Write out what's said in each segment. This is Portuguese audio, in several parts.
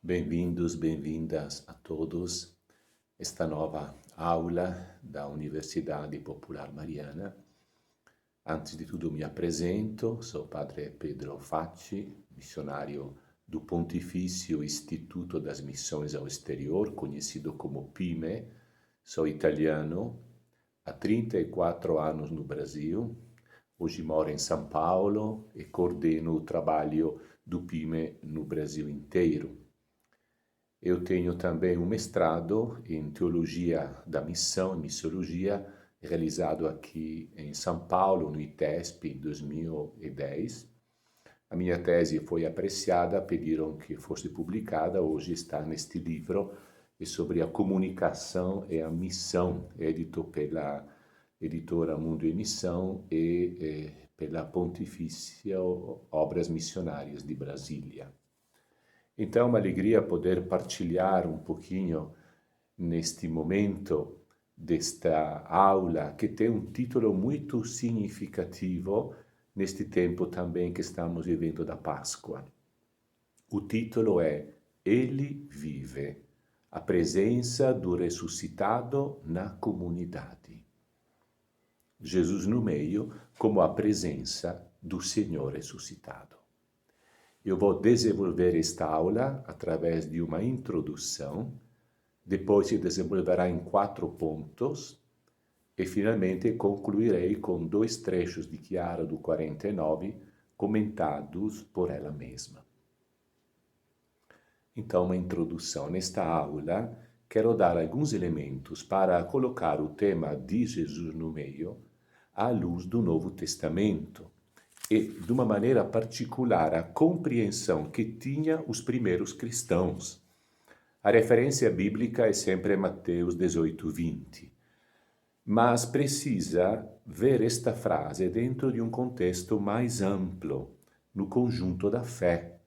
Bem-vindos, bem-vindas a todos. Esta nova aula da Universidade Popular Mariana. Antes de tudo me apresento, sou Padre Pedro Facci, missionário do Pontifício Instituto das Missões ao Exterior, conhecido como PIME. Sou italiano, há 34 anos no Brasil. Hoje moro em São Paulo e coordeno o trabalho do PIME no Brasil inteiro. Eu tenho também um mestrado em Teologia da Missão e Missiologia, realizado aqui em São Paulo, no ITESP, em 2010. A minha tese foi apreciada, pediram que fosse publicada, hoje está neste livro, é sobre a comunicação e a missão, edito pela editora Mundo e Missão e pela Pontifícia Obras Missionárias de Brasília. Então é uma alegria poder partilhar um pouquinho neste momento desta aula que tem um título muito significativo neste tempo também que estamos vivendo da Páscoa. O título é Ele vive, a presença do ressuscitado na comunidade. Jesus no meio como a presença do Senhor ressuscitado. Eu vou desenvolver esta aula através de uma introdução, depois se desenvolverá em 4 pontos e finalmente concluirei com 2 trechos de Chiara do 49 comentados por ela mesma. Então, uma introdução. Nesta aula, quero dar alguns elementos para colocar o tema de Jesus no meio à luz do Novo Testamento e, de uma maneira particular, a compreensão que tinha os primeiros cristãos. A referência bíblica é sempre Mateus 18, 20. Mas precisa ver esta frase dentro de um contexto mais amplo, no conjunto da fé,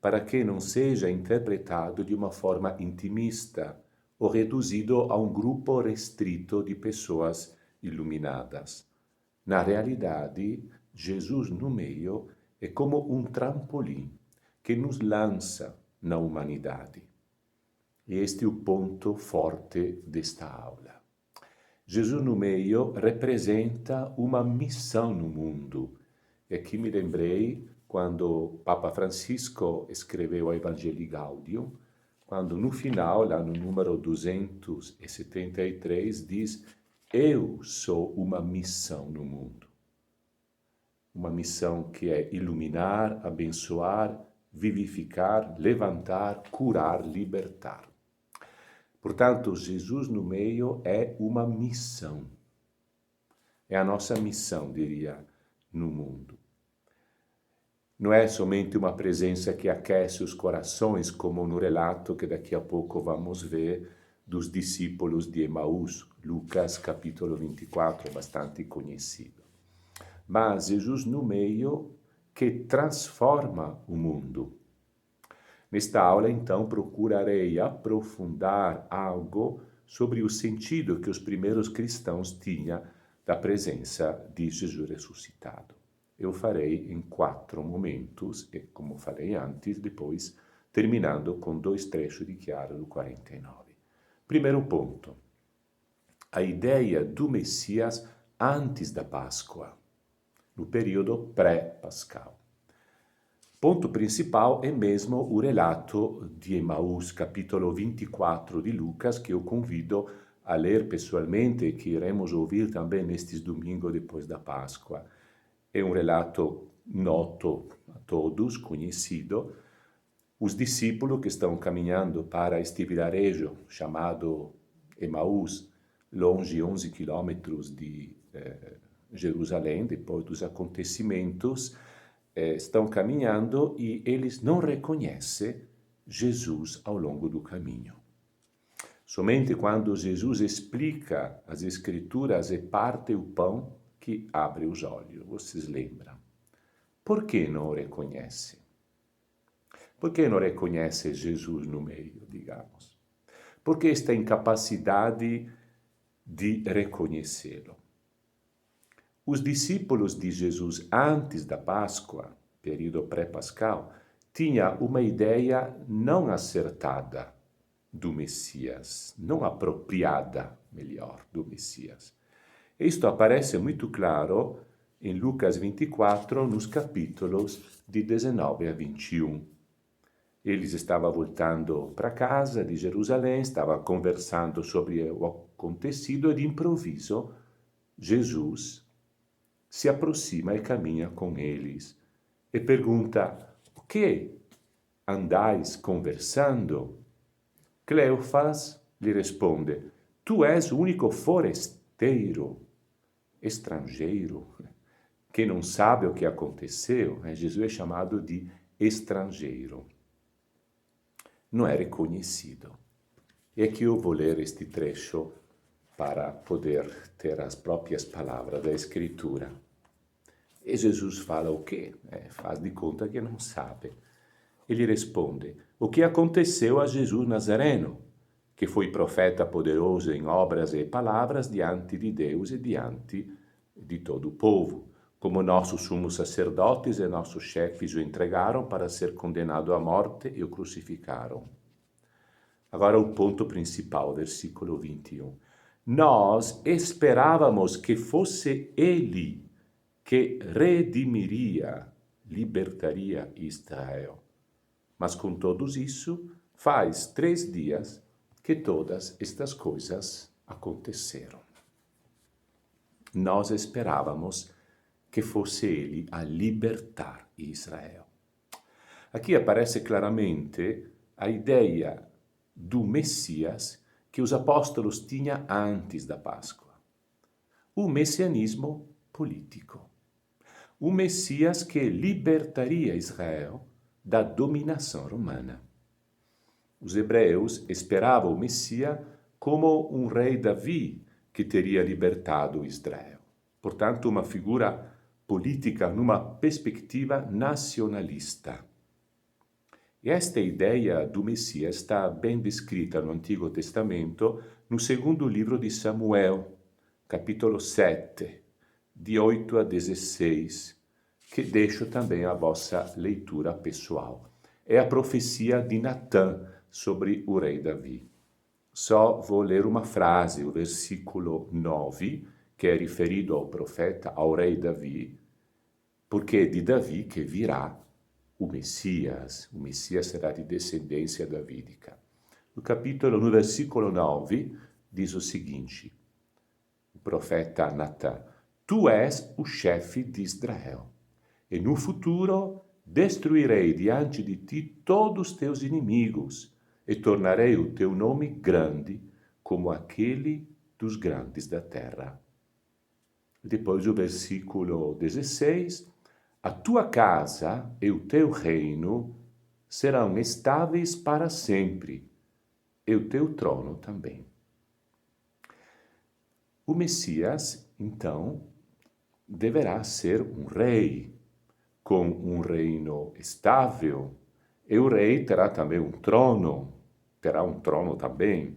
para que não seja interpretado de uma forma intimista ou reduzido a um grupo restrito de pessoas iluminadas. Na realidade, Jesus no meio é como um trampolim que nos lança na humanidade. E este é o ponto forte desta aula. Jesus no meio representa uma missão no mundo. E aqui me lembrei quando Papa Francisco escreveu o Evangelii Gaudium, quando no final, lá no número 273, diz: Eu sou uma missão no mundo. Uma missão que é iluminar, abençoar, vivificar, levantar, curar, libertar. Portanto, Jesus no meio é uma missão. É a nossa missão, diria, no mundo. Não é somente uma presença que aquece os corações, como no relato que daqui a pouco vamos ver dos discípulos de Emaús, Lucas capítulo 24, é bastante conhecido. Mas Jesus no meio que transforma o mundo. Nesta aula, então, procurarei aprofundar algo sobre o sentido que os primeiros cristãos tinham da presença de Jesus ressuscitado. Eu farei em 4 momentos, e como falei antes, depois terminando com 2 trechos de Chiara do 49. Primeiro ponto, a ideia do Messias antes da Páscoa, no período pré-pascal. Ponto principal é mesmo o relato de Emaús, capítulo 24 de Lucas, que eu convido a ler pessoalmente e que iremos ouvir também nestes domingos depois da Páscoa. É um relato noto a todos, conhecido. Os discípulos que estão caminhando para este vilarejo chamado Emaús, longe 11 quilômetros de Jerusalém, depois dos acontecimentos, estão caminhando e eles não reconhecem Jesus ao longo do caminho. Somente quando Jesus explica as Escrituras e parte o pão que abre os olhos. Vocês lembram? Por que não reconhece? Por que não reconhece Jesus no meio, digamos? Por que esta incapacidade de reconhecê-lo? Os discípulos de Jesus antes da Páscoa, período pré-pascal, tinha uma ideia não acertada do Messias, não apropriada, melhor, do Messias. Isto aparece muito claro em Lucas 24, nos capítulos de 19 a 21. Eles estavam voltando para casa de Jerusalém, estavam conversando sobre o acontecido e, de improviso, Jesus se aproxima e caminha com eles e pergunta: o que andais conversando? Cleofas lhe responde: tu és o único forasteiro, estrangeiro, que não sabe o que aconteceu. Jesus é chamado de estrangeiro. Não é reconhecido. E aqui eu vou ler este trecho para poder ter as próprias palavras da Escritura. E Jesus fala o quê? Faz de conta que não sabe. Ele responde: o que aconteceu a Jesus Nazareno, que foi profeta poderoso em obras e palavras diante de Deus e diante de todo o povo. Como nossos sumos sacerdotes e nossos chefes o entregaram para ser condenado à morte e o crucificaram. Agora o ponto principal, versículo 21. Nós esperávamos que fosse ele que redimiria, libertaria Israel. Mas com todos isso, faz 3 dias que todas estas coisas aconteceram. Nós esperávamos que fosse ele a libertar Israel. Aqui aparece claramente a ideia do Messias que os apóstolos tinham antes da Páscoa. O messianismo político. O Messias que libertaria Israel da dominação romana. Os hebreus esperavam o Messias como um rei Davi que teria libertado Israel. Portanto, uma figura política numa perspectiva nacionalista. E esta ideia do Messias está bem descrita no Antigo Testamento, no segundo livro de Samuel, capítulo 7, de 8 a 16, que deixo também a vossa leitura pessoal. É a profecia de Natã sobre o rei Davi. Só vou ler uma frase, o versículo 9, que é referido ao profeta, ao rei Davi, porque é de Davi que virá o Messias será de descendência davídica. No versículo 9, diz o seguinte, o profeta Natã: tu és o chefe de Israel, e no futuro destruirei diante de ti todos os teus inimigos, e tornarei o teu nome grande como aquele dos grandes da terra. Depois o versículo 16, a tua casa e o teu reino serão estáveis para sempre, e o teu trono também. O Messias, então, deverá ser um rei, com um reino estável, e o rei terá também um trono, também.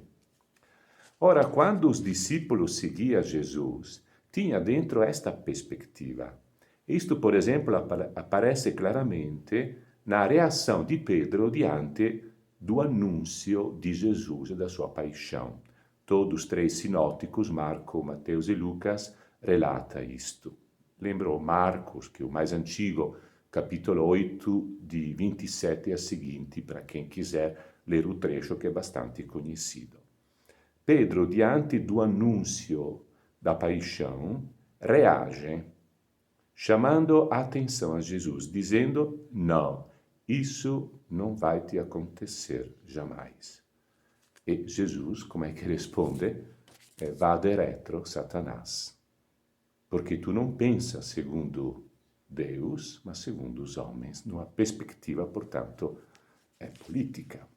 Ora, quando os discípulos seguiam Jesus, tinha dentro esta perspectiva. Isto, por exemplo, aparece claramente na reação de Pedro diante do anúncio de Jesus e da sua paixão. Todos os 3 sinóticos, Marco, Mateus e Lucas, relata isto. Lembro Marcos, que é o mais antigo, capítulo 8, de 27 a seguinte, para quem quiser ler o trecho que é bastante conhecido. Pedro, diante do anúncio da paixão, reage chamando a atenção a Jesus, dizendo: não, isso não vai te acontecer jamais. E Jesus, como é que responde? Vade retro, Satanás. Porque tu não pensas segundo Deus, mas segundo os homens, numa perspectiva, portanto, política.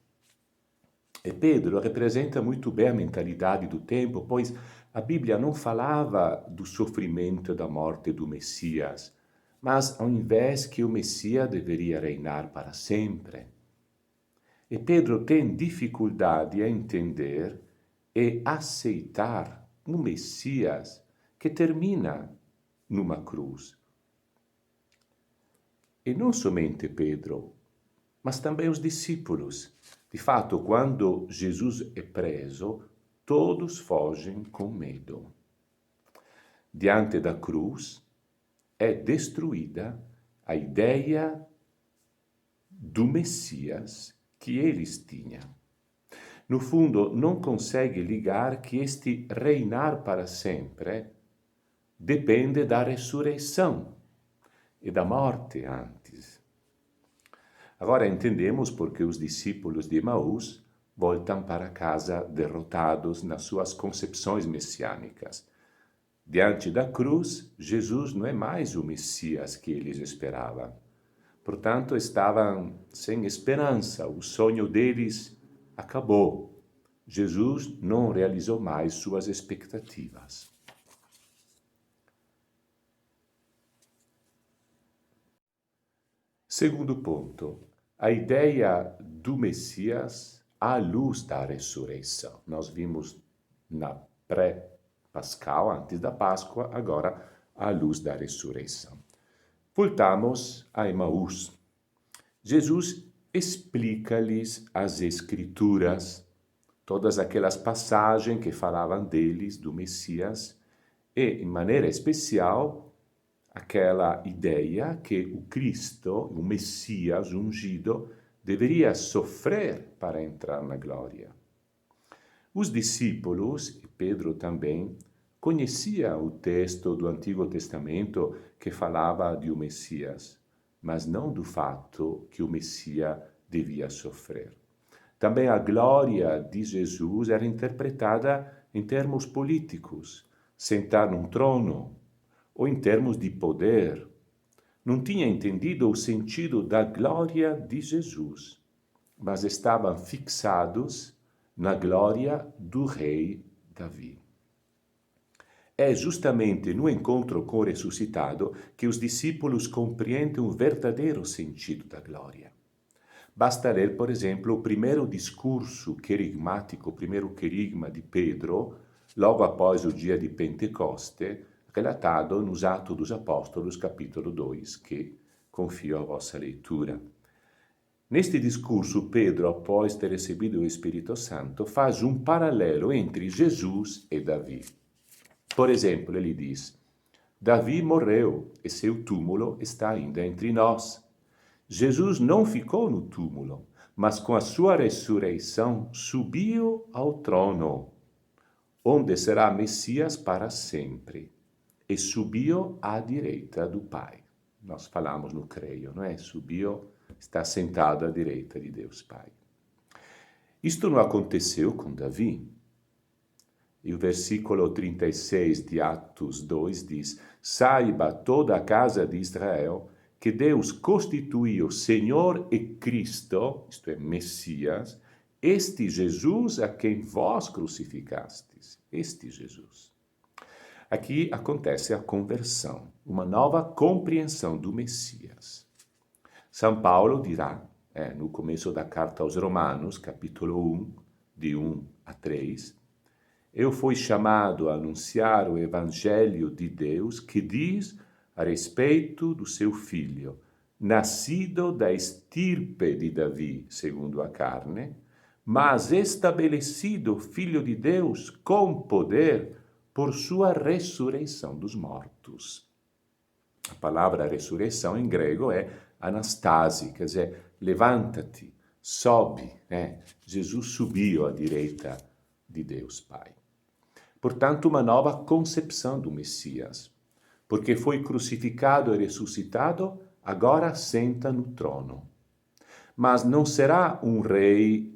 E Pedro representa muito bem a mentalidade do tempo, pois a Bíblia não falava do sofrimento e da morte do Messias, mas ao invés que o Messias deveria reinar para sempre. E Pedro tem dificuldade a entender e aceitar um Messias que termina numa cruz. E não somente Pedro, mas também os discípulos. De fato, quando Jesus é preso, todos fogem com medo. Diante da cruz é destruída a ideia do Messias que eles tinham. No fundo, não consegue ligar que este reinar para sempre depende da ressurreição e da morte antes. Agora entendemos porque os discípulos de Emaús voltam para casa derrotados nas suas concepções messiânicas. Diante da cruz, Jesus não é mais o Messias que eles esperavam. Portanto, estavam sem esperança, o sonho deles acabou. Jesus não realizou mais suas expectativas. Segundo ponto, a ideia do Messias à luz da ressurreição. Nós vimos na pré-pascal, antes da Páscoa, agora à luz da ressurreição. Voltamos a Emaús. Jesus explica-lhes as Escrituras, todas aquelas passagens que falavam deles, do Messias, e, em maneira especial, aquela ideia que o Cristo, o Messias ungido, deveria sofrer para entrar na glória. Os discípulos, e Pedro também, conheciam o texto do Antigo Testamento que falava de o Messias, mas não do fato que o Messias devia sofrer. Também a glória de Jesus era interpretada em termos políticos, sentar num trono, ou em termos de poder. Não tinha entendido o sentido da glória de Jesus, mas estavam fixados na glória do rei Davi. É justamente no encontro com o ressuscitado que os discípulos compreendem o verdadeiro sentido da glória. Basta ler, por exemplo, o primeiro discurso querigmático, o primeiro querigma de Pedro, logo após o dia de Pentecoste, relatado nos Atos dos Apóstolos, capítulo 2, que confio a vossa leitura. Neste discurso, Pedro, após ter recebido o Espírito Santo, faz um paralelo entre Jesus e Davi. Por exemplo, ele diz: Davi morreu e seu túmulo está ainda entre nós. Jesus não ficou no túmulo, mas com a sua ressurreição subiu ao trono, onde será Messias para sempre, e subiu à direita do Pai. Nós falamos no creio, não é? Subiu, está sentado à direita de Deus Pai. Isto não aconteceu com Davi. E o versículo 36 de Atos 2 diz: Saiba toda a casa de Israel que Deus constituiu Senhor e Cristo, isto é, Messias, este Jesus a quem vós crucificastes. Este Jesus. Aqui acontece a conversão, uma nova compreensão do Messias. São Paulo dirá, no começo da carta aos Romanos, capítulo 1, de 1 a 3, eu fui chamado a anunciar o Evangelho de Deus que diz a respeito do seu filho, nascido da estirpe de Davi, segundo a carne, mas estabelecido filho de Deus com poder por sua ressurreição dos mortos. A palavra ressurreição em grego é anastase, quer dizer, levanta-te, sobe. Jesus subiu à direita de Deus Pai. Portanto, uma nova concepção do Messias. Porque foi crucificado e ressuscitado, agora senta no trono. Mas não será um rei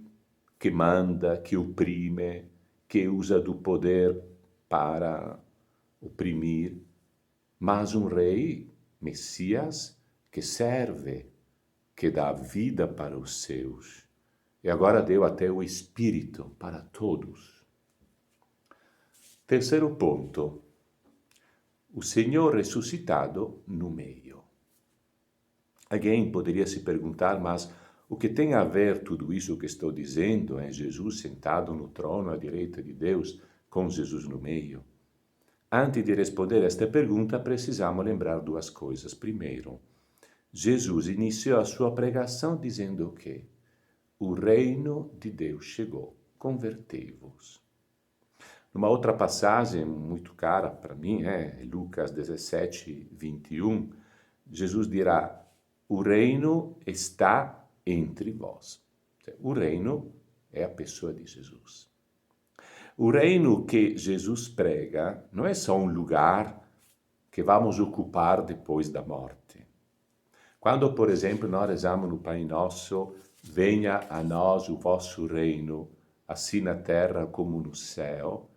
que manda, que oprime, que usa do poder para oprimir, mas um rei, Messias, que serve, que dá vida para os seus. E agora deu até o Espírito para todos. Terceiro ponto, o Senhor ressuscitado no meio. Alguém poderia se perguntar, mas o que tem a ver tudo isso que estou dizendo, Jesus sentado no trono à direita de Deus, com Jesus no meio? Antes de responder esta pergunta, precisamos lembrar duas coisas. Primeiro, Jesus iniciou a sua pregação dizendo que o reino de Deus chegou, convertei-vos. Numa outra passagem muito cara para mim, Lucas 17, 21, Jesus dirá, o reino está entre vós. O reino é a pessoa de Jesus. O reino que Jesus prega não é só um lugar que vamos ocupar depois da morte. Quando, por exemplo, nós rezamos no Pai Nosso, venha a nós o vosso reino, assim na terra como no céu,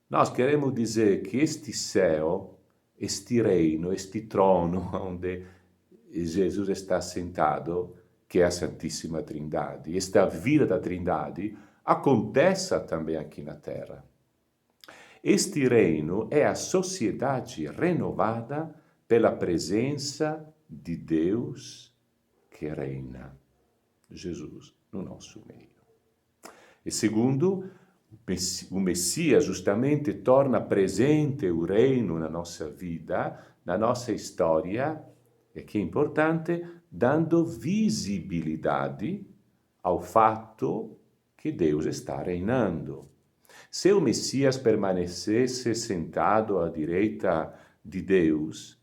nós queremos dizer que este céu, este reino, este trono onde Jesus está sentado, que é a Santíssima Trindade, esta vida da Trindade, aconteça também aqui na terra. Este reino é a sociedade renovada pela presença de Deus que reina, Jesus no nosso meio. E segundo, o Messias justamente torna presente o reino na nossa vida, na nossa história, e que é importante, dando visibilidade ao fato que Deus está reinando. Se o Messias permanecesse sentado à direita de Deus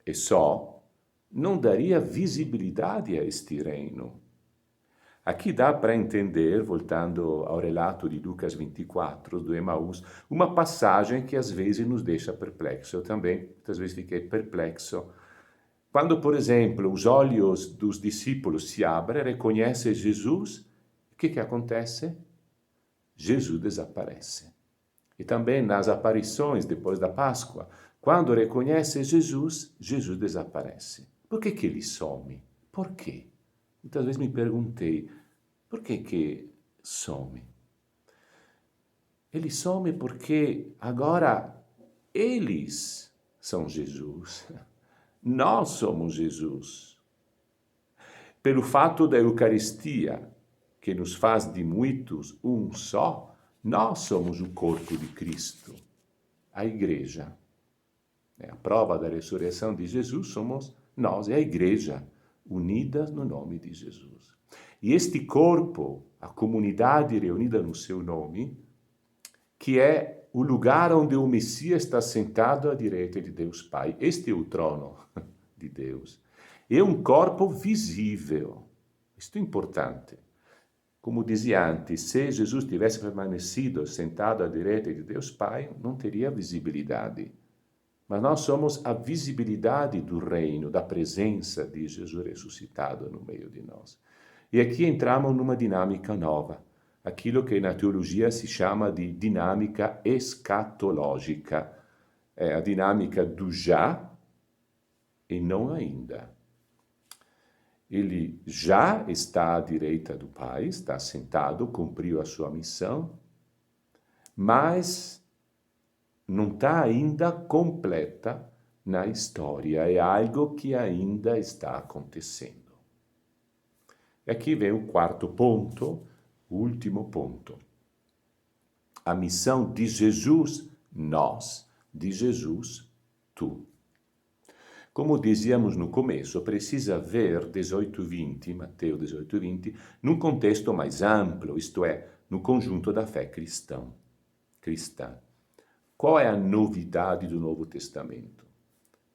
e só, não daria visibilidade a este reino. Aqui dá para entender, voltando ao relato de Lucas 24, do Emaús, uma passagem que às vezes nos deixa perplexo. Eu também, muitas vezes, fiquei perplexo. Quando, por exemplo, os olhos dos discípulos se abrem, reconhecem Jesus, o que acontece? Jesus desaparece. E também nas aparições depois da Páscoa, quando reconhece Jesus, Jesus desaparece. Por que ele some? Por quê? Muitas vezes me perguntei, por que some? Ele some porque agora eles são Jesus. Nós somos Jesus. Pelo fato da Eucaristia, que nos faz de muitos um só, nós somos o corpo de Cristo, a Igreja. A prova da ressurreição de Jesus somos nós, é a Igreja, unidas no nome de Jesus. E este corpo, a comunidade reunida no seu nome, que é o lugar onde o Messias está sentado à direita de Deus Pai. Este é o trono de Deus. É um corpo visível. Isto é importante. Como dizia antes, se Jesus tivesse permanecido sentado à direita de Deus Pai, não teria visibilidade. Mas nós somos a visibilidade do reino, da presença de Jesus ressuscitado no meio de nós. E aqui entramos numa dinâmica nova, aquilo que na teologia se chama de dinâmica escatológica. É a dinâmica do já e não ainda. Ele já está à direita do Pai, está sentado, cumpriu a sua missão, mas não está ainda completa na história, é algo que ainda está acontecendo. E aqui vem o quarto ponto, o último ponto. A missão de Jesus, nós, de Jesus, tu. Como dizíamos no começo, precisa ver 18:20, Mateus 18:20, num contexto mais amplo, isto é, no conjunto da fé cristã. Qual é a novidade do Novo Testamento?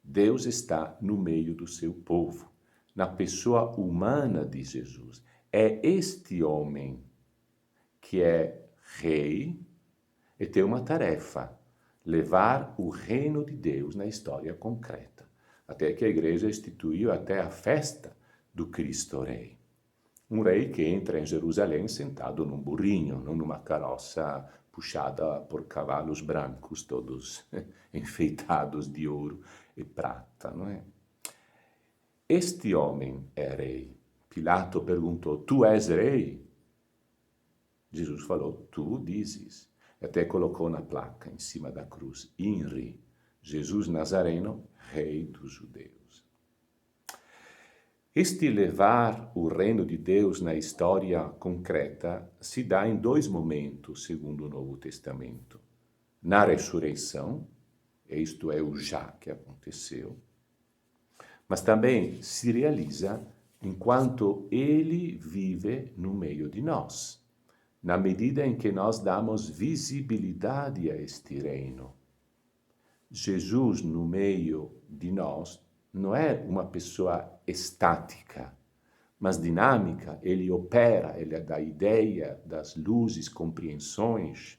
Deus está no meio do seu povo, na pessoa humana de Jesus. É este homem que é rei e tem uma tarefa, levar o reino de Deus na história concreta. Até que a igreja instituiu até a festa do Cristo Rei. Um rei que entra em Jerusalém sentado num burrinho, não numa carroça puxada por cavalos brancos, todos enfeitados de ouro e prata, não é? Este homem é rei. Pilato perguntou, tu és rei? Jesus falou, tu dizes. Até colocou na placa, em cima da cruz, INRI, Jesus Nazareno, Rei dos Judeus. Este levar o reino de Deus na história concreta se dá em dois momentos, segundo o Novo Testamento. Na ressurreição, isto é o já que aconteceu, mas também se realiza enquanto Ele vive no meio de nós, na medida em que nós damos visibilidade a este reino. Jesus no meio de nós não é uma pessoa estática, mas dinâmica. Ele opera, ele dá ideia das luzes, compreensões.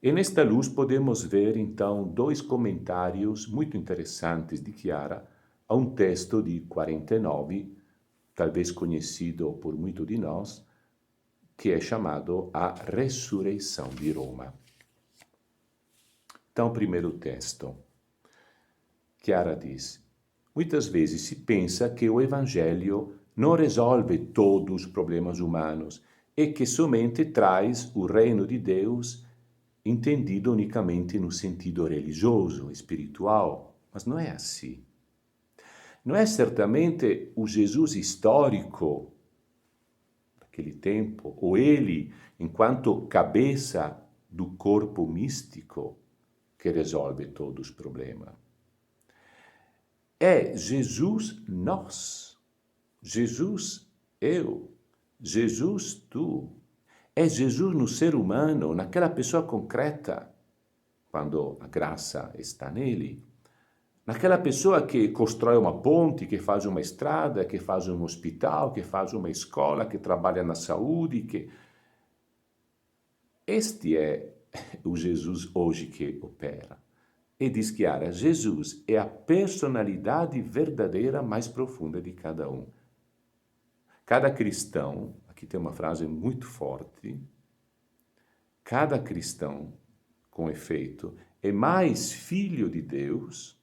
E nesta luz podemos ver, então, dois comentários muito interessantes de Chiara a um texto de 49, talvez conhecido por muito de nós, que é chamado A Ressurreição de Roma. Então, primeiro texto. Chiara diz: muitas vezes se pensa que o Evangelho não resolve todos os problemas humanos e que somente traz o reino de Deus entendido unicamente no sentido religioso, espiritual. Mas não é assim. Não é certamente o Jesus histórico daquele tempo, ou ele, enquanto cabeça do corpo místico, que resolve todos os problemas. É Jesus nós, Jesus eu, Jesus tu. É Jesus no ser humano, naquela pessoa concreta, quando a graça está nele. Naquela pessoa que constrói uma ponte, que faz uma estrada, que faz um hospital, que faz uma escola, que trabalha na saúde, que... Este é o Jesus hoje que opera. E diz Chiara, Jesus é a personalidade verdadeira mais profunda de cada um. Cada cristão, aqui tem uma frase muito forte, cada cristão, com efeito, é mais filho de Deus,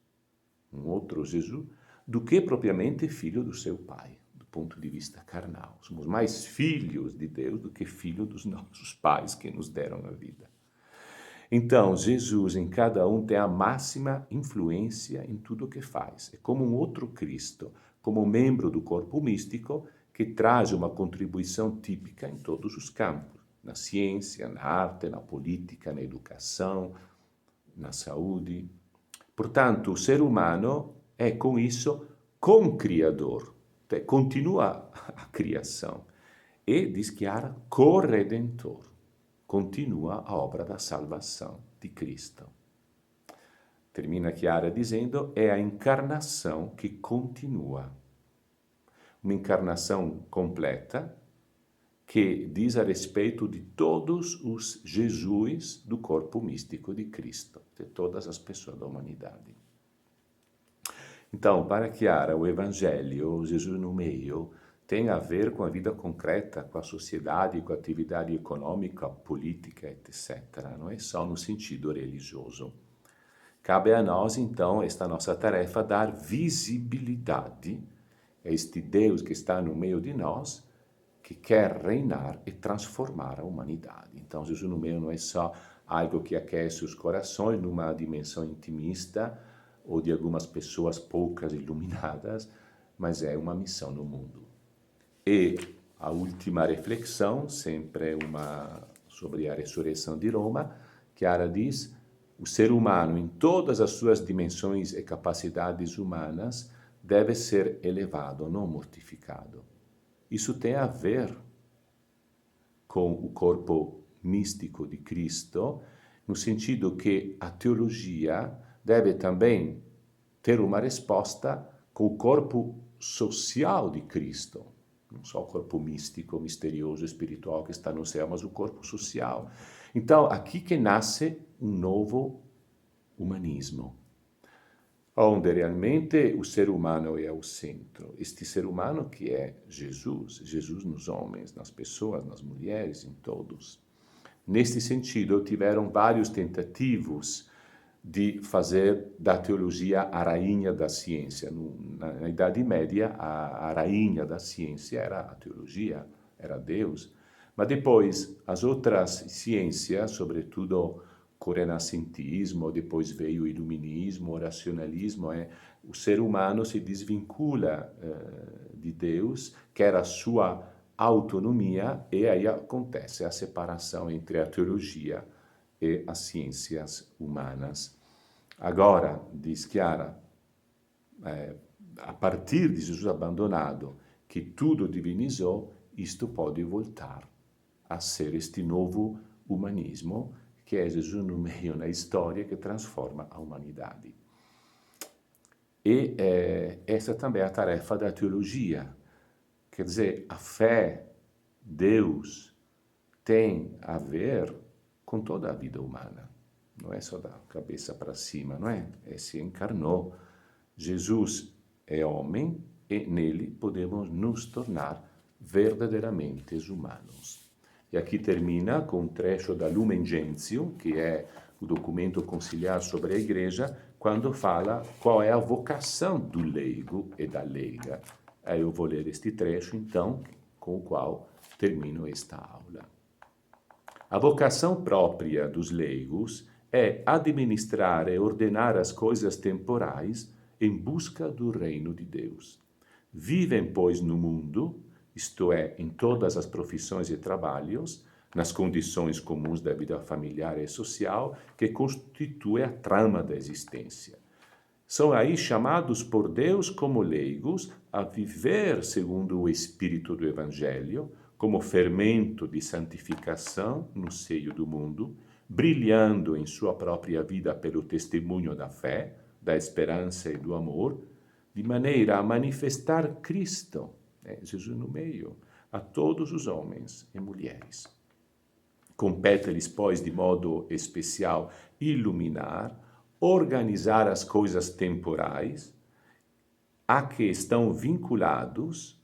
um outro Jesus, do que propriamente filho do seu pai, do ponto de vista carnal. Somos mais filhos de Deus do que filhos dos nossos pais que nos deram a vida. Então, Jesus em cada um tem a máxima influência em tudo o que faz. É como um outro Cristo, como membro do corpo místico que traz uma contribuição típica em todos os campos, na ciência, na arte, na política, na educação, na saúde. Portanto, o ser humano é, com isso, co-criador, continua a criação. E, diz Chiara, co-redentor. Continua a obra da salvação de Cristo. Termina Chiara dizendo, é a encarnação que continua. Uma encarnação completa que diz a respeito de todos os Jesus do corpo místico de Cristo, de todas as pessoas da humanidade. Então, para Chiara, o Evangelho, Jesus no meio, tem a ver com a vida concreta, com a sociedade, com a atividade econômica, política, etc. Não é só no sentido religioso. Cabe a nós, então, esta nossa tarefa, dar visibilidade a este Deus que está no meio de nós, que quer reinar e transformar a humanidade. Então, Jesus no meio não é só algo que aquece os corações numa dimensão intimista ou de algumas pessoas poucas iluminadas, mas é uma missão no mundo. E a última reflexão, sempre sobre a ressurreição de Roma, Chiara diz, o ser humano, em todas as suas dimensões e capacidades humanas, deve ser elevado, não mortificado. Isso tem a ver com o corpo místico de Cristo, no sentido que a teologia deve também ter uma resposta com o corpo social de Cristo. Não só o corpo místico, misterioso, espiritual que está no céu, mas o corpo social. Então, aqui que nasce um novo humanismo, onde realmente o ser humano é o centro. Este ser humano que é Jesus, Jesus nos homens, nas pessoas, nas mulheres, em todos. Neste sentido, tiveram vários tentativos de fazer da teologia a rainha da ciência. Na Idade Média, a rainha da ciência era a teologia, era Deus. Mas depois, as outras ciências, sobretudo o renascentismo, depois veio o iluminismo, o racionalismo, o ser humano se desvincula de Deus, quer a sua autonomia, e aí acontece a separação entre a teologia e as ciências humanas. Agora, diz Chiara, a partir de Jesus abandonado, que tudo divinizou, isto pode voltar a ser este novo humanismo, que é Jesus no meio na história que transforma a humanidade. E essa também é a tarefa da teologia. Quer dizer, a fé, Deus, tem a ver com toda a vida humana. Não é só da cabeça para cima, não é? Se encarnou. Jesus é homem e nele podemos nos tornar verdadeiramente humanos. E aqui termina com um trecho da Lumen Gentium, que é o documento conciliar sobre a Igreja, quando fala qual é a vocação do leigo e da leiga. Aí eu vou ler este trecho, então, com o qual termino esta aula. A vocação própria dos leigos é administrar e ordenar as coisas temporais em busca do reino de Deus. Vivem, pois, no mundo, isto é, em todas as profissões e trabalhos, nas condições comuns da vida familiar e social, que constitui a trama da existência. São aí chamados por Deus como leigos a viver segundo o espírito do Evangelho, como fermento de santificação no seio do mundo, brilhando em sua própria vida pelo testemunho da fé, da esperança e do amor, de maneira a manifestar Cristo, Jesus no meio, a todos os homens e mulheres. Compete-lhes, pois, de modo especial, iluminar, organizar as coisas temporais a que estão vinculados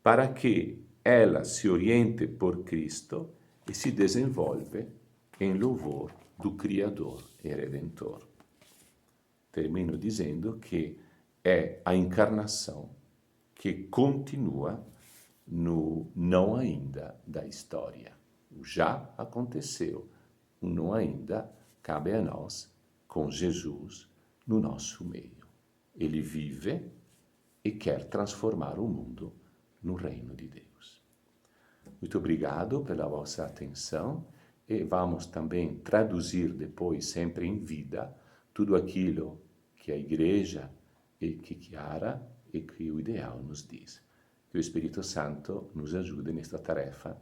para que ela se oriente por Cristo e se desenvolve em louvor do Criador e Redentor. Termino dizendo que é a encarnação que continua no não ainda da história. O já aconteceu, o não ainda cabe a nós com Jesus no nosso meio. Ele vive e quer transformar o mundo no reino de Deus. Muito obrigado pela vossa atenção e vamos também traduzir depois, sempre em vida, tudo aquilo que a Igreja e que Chiara e que o ideal nos diz. Que o Espírito Santo nos ajude nesta tarefa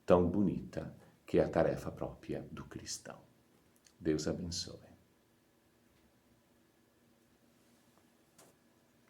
tão bonita que é a tarefa própria do cristão. Deus abençoe.